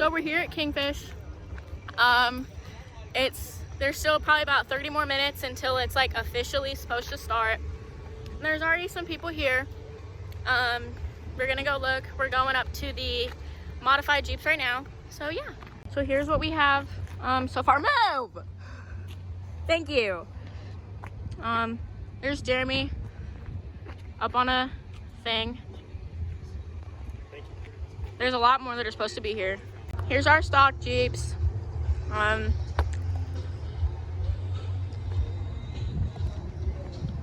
So we're here at Kingfish. There's still probably about 30 more minutes until it's like officially supposed to start. And there's already some people here. We're gonna go look. We're going up to the modified Jeeps right now. So yeah. So here's what we have so far. Move! Thank you. There's Jeremy up on a thing. There's a lot more that are supposed to be here. Here's our stock Jeeps.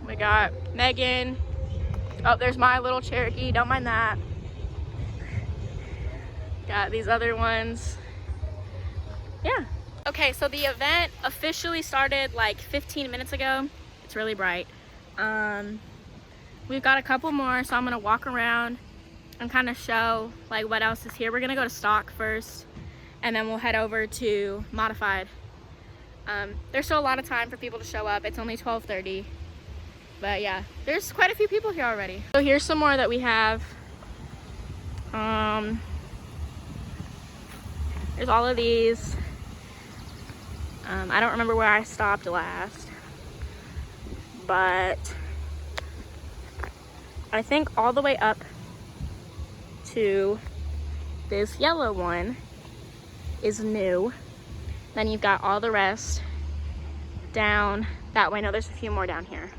We got Megan. Oh, there's my little Cherokee, don't mind that. Got these other ones. Yeah. Okay, so the event officially started like 15 minutes ago. It's really bright. We've got a couple more, so I'm gonna walk around and kind of show like what else is here. We're gonna go to stock first, and then we'll head over to modified. There's still a lot of time for people to show up. It's only 12:30, but yeah, there's quite a few people here already. So here's some more that we have. There's all of these. I don't remember where I stopped last, but I think all the way up to this yellow one is new. Then you've got all the rest down that way. No, there's a few more down here.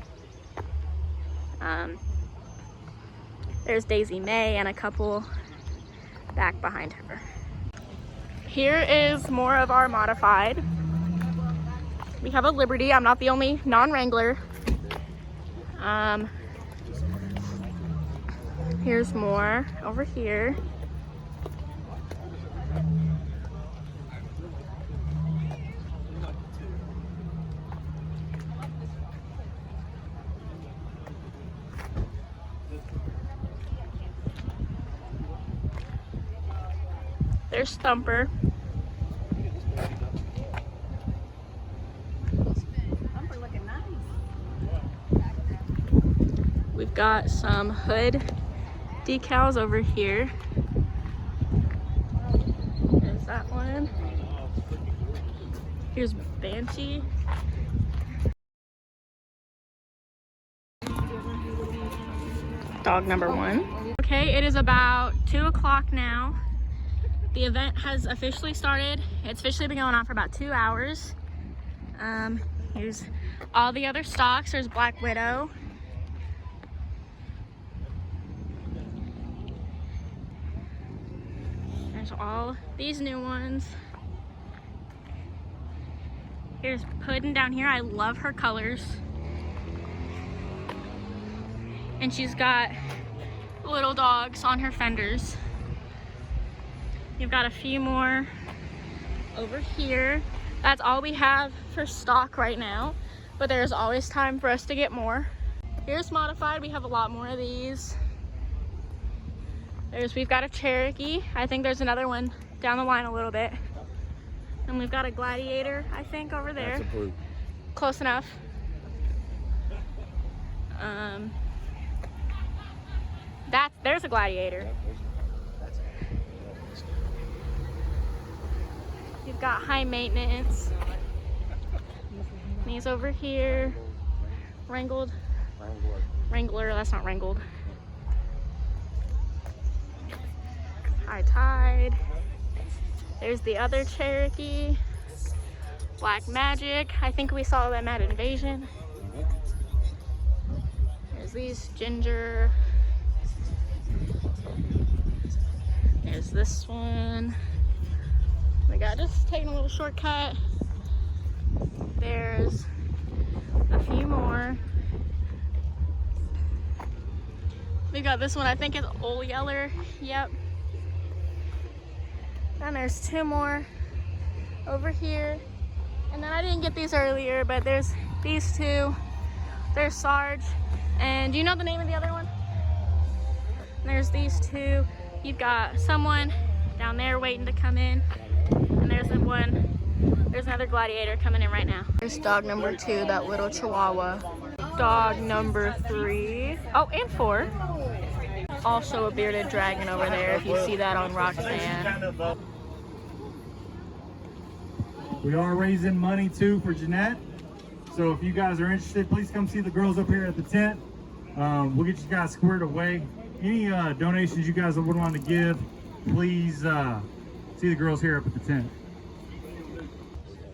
There's Daisy May and a couple back behind her. Here is more of our modified. We have a Liberty. I'm not the only non-Wrangler. Here's more over here. There's Thumper. Thumper looking nice. We've got some hood decals over here. There's that one. Here's Banshee. Dog number 1. Okay, it is about 2 o'clock now. The event has officially started. It's officially been going on for about 2 hours. Here's all the other stocks. There's Black Widow. There's all these new ones. Here's Puddin' down here. I love her colors. And she's got little dogs on her fenders. You've got a few more over here. That's all we have for stock right now, but there's always time for us to get more. Here's modified. We have a lot more of these. We've got a Cherokee. I think there's another one down the line a little bit. And we've got a Gladiator, I think, over there. That's a blue. Close enough. There's a Gladiator. You've got high maintenance. These over here. Wrangled. Wrangler, that's not wrangled. High Tide. There's the other Cherokee. Black Magic. I think we saw them at Invasion. There's these Ginger. There's this one. We got just taking a little shortcut. There's a few more. We got this one, I think it's Old Yeller. Yep. And there's 2 more over here. And then I didn't get these earlier, but there's these 2. There's Sarge. And do you know the name of the other one? And there's these 2. You've got someone down there waiting to come in. And there's the one. There's another Gladiator coming in right now. There's dog number 2, that little Chihuahua. Dog number 3. Oh, and 4. Also a bearded dragon over there, if you see that on Roxanne. We are raising money too for Jeanette. So if you guys are interested, please come see the girls up here at the tent. We'll get you guys squared away. Any donations you guys would want to give, please see the girls here up at the tent.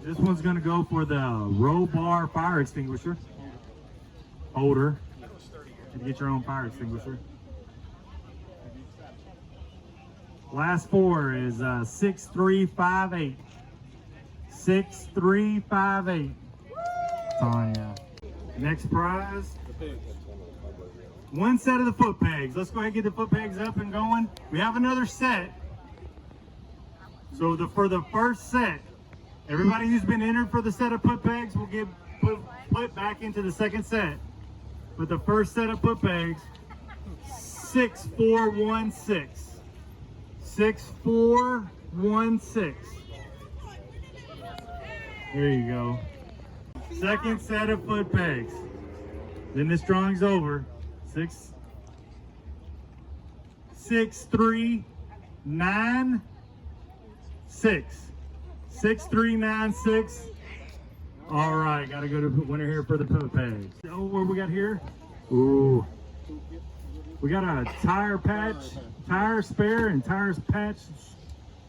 This one's going to go for the row bar fire extinguisher holder. You get your own fire extinguisher. Last four is 6358. 6358. Tanya. Next prize. One set of the foot pegs. Let's go ahead and get the foot pegs up and going. We have another set. So for the first set, everybody who's been entered for the set of foot pegs will get put back into the second set. But the first set of foot pegs, 6416. 6416. There you go. Second set of foot pegs. Then this drawing's over. 6396. 6396. All right, gotta go to winner here for the foot pegs. Oh, what we got here? Ooh. We got a tire spare and tires patch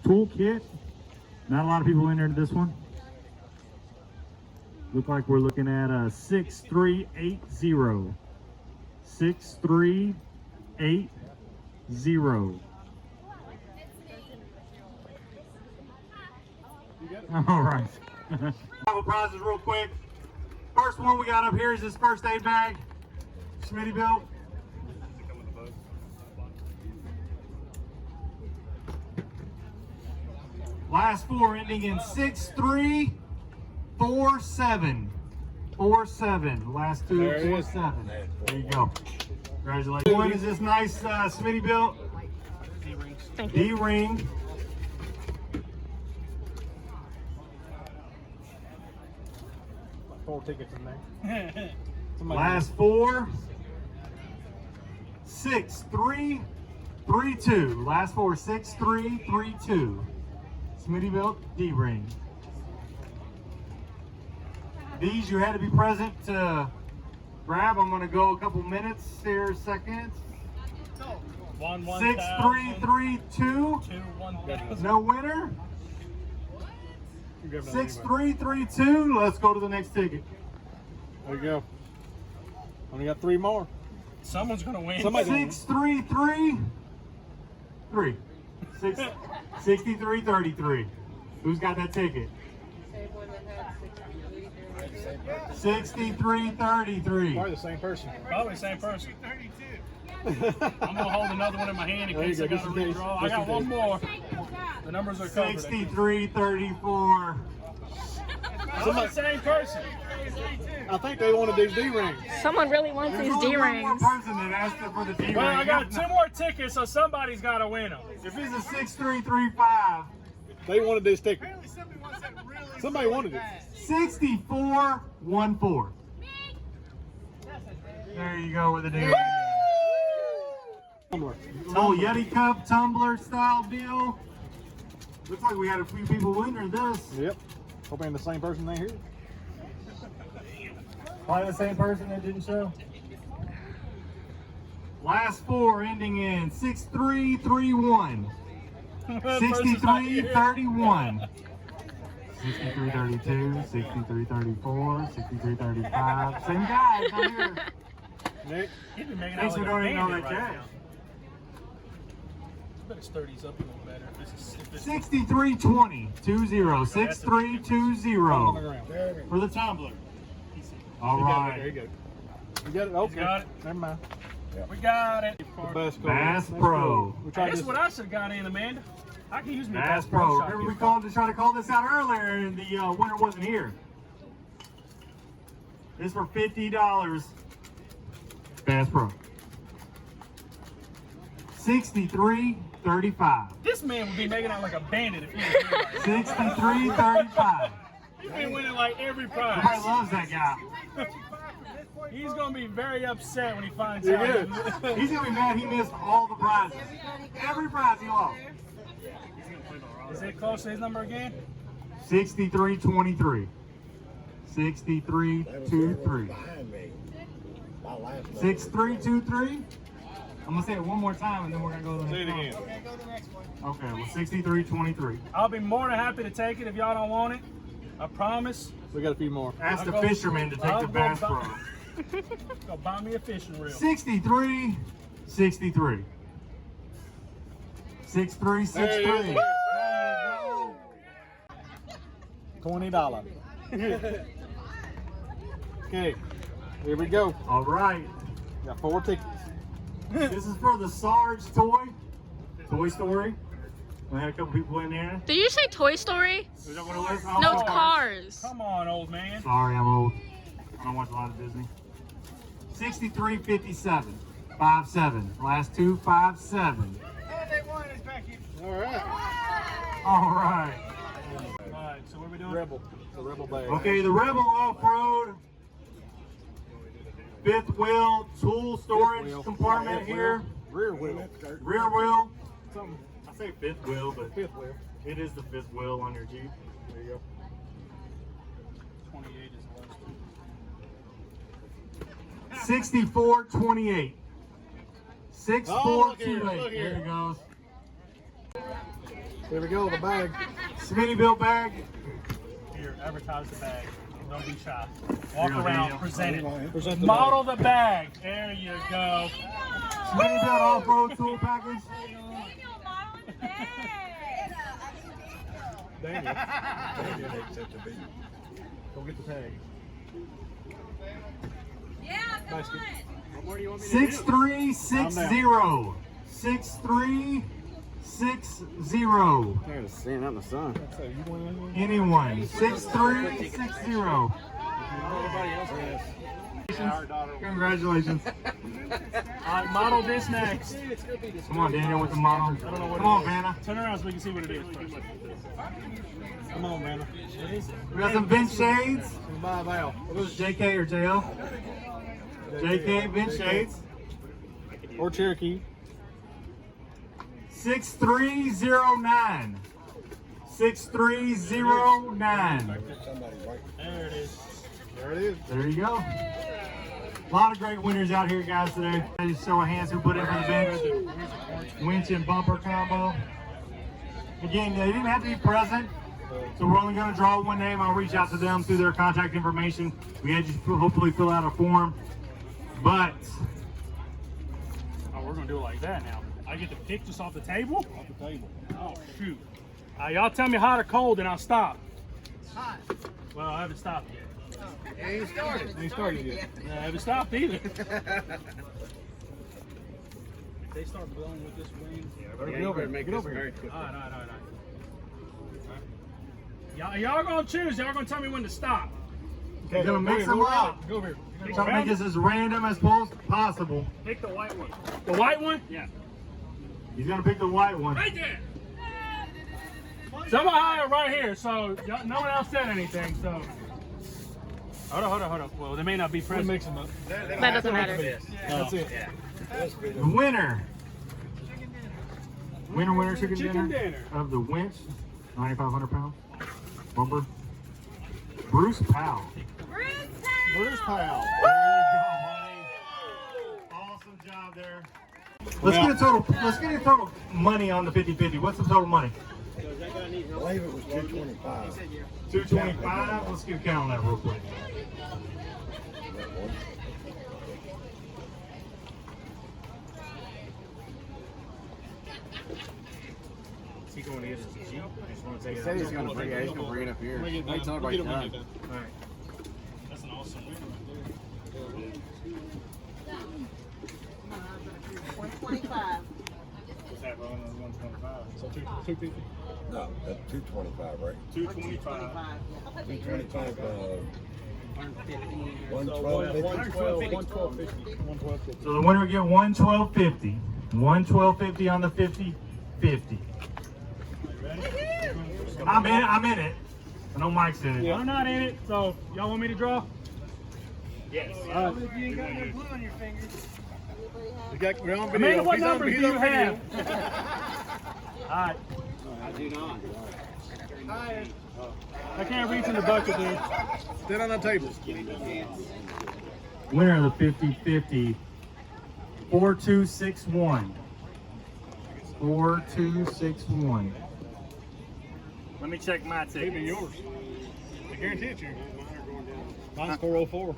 toolkit. Not a lot of people entered this one. Look like we're looking at a 6380. 6380. All right. Couple prizes real quick. First one we got up here is this first aid bag. Smitty built. Last four ending in 6347. 47. Last two 47. There you go. Congratulations. One is this nice Smitty built D-ring. 4 tickets in there. Last four 6332. Last four 6332. Smitty built D-ring. These you had to be present to grab. I'm going to go a couple minutes here, seconds. 6332. No winner. 6332. Let's go to the next ticket. There you go. Only got 3 more. Someone's gonna win. 6333. 6333. Who's got that ticket? 6333. Probably the same person. Probably the same person. I'm gonna hold another one in my hand in case I gotta redraw. I got one more. The numbers are covered. 6334. The same person. I think they wanted these D-rings. Someone really wants these There's only one D-rings. more person that asked for the D-ring. Well, I got 2 more tickets, so somebody's gotta win them. If it's a 6335. They wanted this ticket. Somebody wanted it. 6414. There you go with the D-ring. Little Yeti cup tumbler style deal. Looks like we had a few people winning this. Yep. Hoping the same person they here. Probably the same person that didn't show. Last four ending in 6331. 6331. 6332, 6334, 6335. Same guy, down here. Nick. He's been making Thanks out for like a donating all bandit that right cash. now. I bet his 30's up a little better. If it's 6320, 20, 6320 for the tumbler. All right. There you go. You got it? Okay. Got it. Never mind. We got it. Bass Pro. We tried That's this. what I should have got in, Amanda. I can use me Bass Pro. Remember we tried to call this out earlier and the winner wasn't here. This for $50. Bass Pro. 6335. This man would be making out like a bandit if he was here right now. 6335. He's been winning like every Everybody prize. loves that guy. He's gonna be very upset when he finds He out. is. He's gonna be mad he missed all the prizes. Every prize he lost. Is it close to his number again? 6323. 6323. 6323. I'm gonna say it one more time and then we're gonna go to the Say it next again. one. Okay, well 6323. I'll be more than happy to take it if y'all don't want it. I promise. We got a few more. Ask the I'll go- fisherman to take I'll the go Bass buy- Pro. Go buy me a fishing reel. 63 63. 6363. $20. Okay, here we go. All right. Got 4 tickets. This is for the Sarge Toy Story. We had a couple people in there. Did you say Toy Story? Is that what it was? No, it's Oh, Cars. Come on, old man. Sorry, I'm old. I don't watch a lot of Disney. 6357. 57. Last two, 57. All right. All right. Alright, so what are we doing? Rebel. The Rebel bag. Okay, the Rebel Off-Road. Fifth wheel tool storage Wheel. compartment Fifth here. Wheel. Rear wheel. Rear wheel. Something. I say fifth wheel, but Fifth wheel. it is the fifth wheel on your Jeep. There you go. 28 is the lowest. 6428. Oh, look 6428. here. There it goes. There we go, the bag. Smitty Bill bag. Here, advertise the bag. Don't be shy. Here Walk you go, around, Daniel. present it. Present the Model the bag. There you go. Smitty Bill off-road tool package. Daniel. Go get the tag. Basket. 6360. 6360. There's stand out in the sun. Anyone. 6360. Congratulations. Alright, model this next. Come on, Daniel, with the model. I don't know what Come it on, is. Vanna. Turn around so we can see what it is first. Come on, man. What is it? We got some bench shades. Buy a Val. What was it, JK or JL? JK bench shades. Or Cherokee. 6309. 6309. There it is. There it is. There you go. A lot of great winners out here, guys, today. I just show of hands who put in for the bench. Winch and bumper combo. Again, they didn't have to be present, so we're only going to draw one name. I'll reach out to them through their contact information. We had you hopefully fill out a form. But Oh, we're gonna do it like that now. I get to pick just off the table? Off the table. Oh shoot. Y'all tell me hot or cold and I'll stop. Hot. Well, I haven't stopped yet. Ain't started yet. I haven't stopped either. If they start blowing with this wind. Get over here. Get over here. Alright. Y'all gonna choose. Y'all gonna tell me when to stop. we're going to mix them up. Go over here. Try to make this as random as possible. Pick the white one. The white one? Yeah. He's going to pick the white one. Right there. Somebody higher right here, so no one else said anything, so. Hold on. Well, they may not be We'll present. mix them up. That doesn't matter. That's it. The winner. Winner, chicken Chicken dinner dinner. of the winch, 9,500 pounds. Bumper. Bruce Powell. Bruce Powell. There you go, buddy. Awesome job there. Let's get a total money on the 50-50. What's the total money? I believe it was 225. 225. Let's get a count on that real quick. Is he going to get his Jeep? I just want to take He it said out. he's going to bring it. He's going to bring it up here. Wait till We'll get everybody's him when done. you're done. That's an awesome win right there. 125. What's that, rolling on 125? So 250? No, that's 225, right? 225. 225, 112. So the winner will get 112.50. 112.50 on the 50-50. I'm in it. I know Mike's in it. I'm not in it, so y'all want me to draw? Yes. You ain't got no glue on your fingers. We're on video. Amanda, what He's on- number do he's you on video. have? All right. I do not. I can't reach in the bucket, dude. Stand on the table. Winner of the 50-50, 4261. 4261. Let me check my Even ticket. yours. I guarantee it's yours. Mine's 404.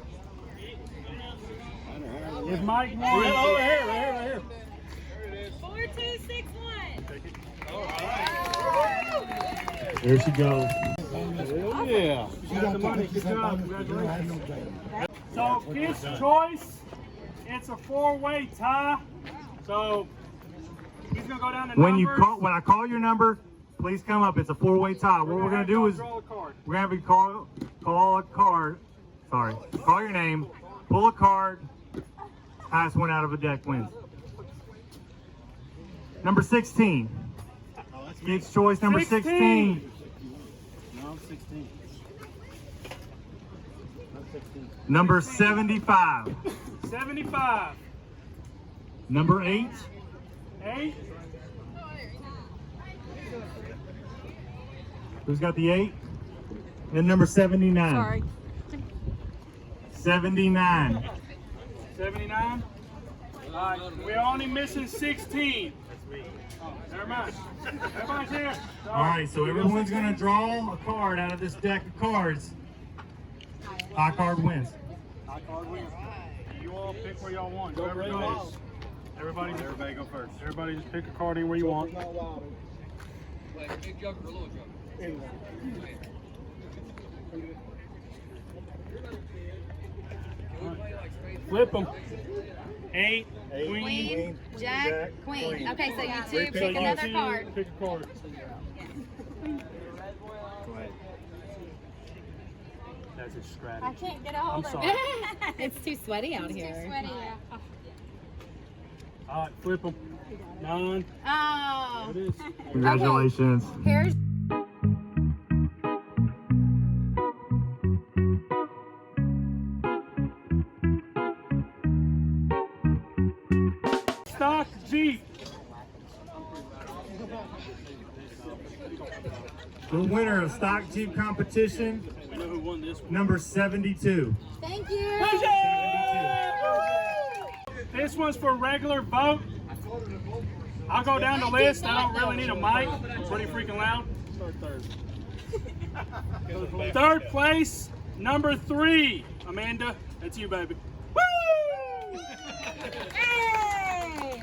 Is Mike one? Right here, right here. 4261. There she goes. Yeah. You got the money. Good job. Congratulations. So, Kids Choice, it's a four-way tie. So, he's going to go down the numbers. When I call your number, please come up. It's a four-way tie. What we're gonna do is draw a card. we're gonna have you call a card. Sorry, call your name, pull a card. Highest one out of a deck wins. Number 16. Kids Choice number 16. No, I'm 16. I'm 16. Number 75. 75. Number 8. 8. Who's got the 8? And number 79. Sorry. 79. 79. All right, we're only missing 16. That's me. Oh, never mind. Everybody's here. All right, so everyone's gonna draw a card out of this deck of cards. High card wins. High card wins. You all pick where y'all want. Whoever goes. Everybody go first. Everybody just pick a card anywhere you want. Flip them. 8, Queen, Jack, Queen. Okay, so you two So pick you another two card. Pick a card. That's a strategy. I can't get a hold I'm of sorry. it. It's too sweaty out here. Too sweaty. All right, flip them. 9. Oh. It is. Congratulations. Here's Stock Jeep. The winner of Stock Jeep competition, We know who won this one. number 72. thank you. This one's for regular vote. I'll go down the list. I don't really need a mic. I'm pretty freaking loud. Third place, number 3. Amanda, that's you, baby. Woo! Hey.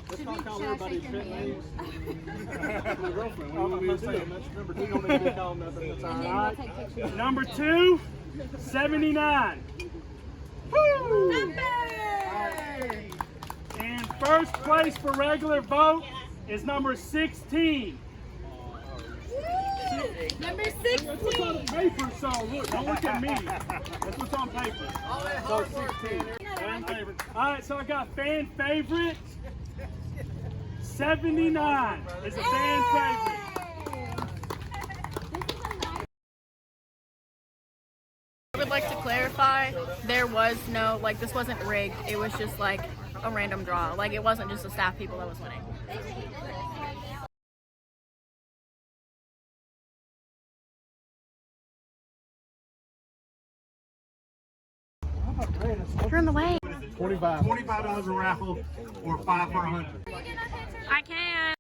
Let's not call Should I everybody shake your pet hand? names. My girlfriend. What do you want me to do? That's number 2. Don't make me call them nothing. That's all And then right. we'll take pictures. Number 2, 79. Woo! Number. And first place for regular vote is number 16. Number That's what's on 16. paper, so look, don't look at me. That's what's on paper. So 16. Fan favorite. All right, so I got fan favorite. 79 is a fan favorite. I would like to clarify, there was no, like, this wasn't rigged. It was just like a random draw. Like, it wasn't just the staff people that was winning. You're in the way. $25. $25 a raffle or 5 for 100. I can.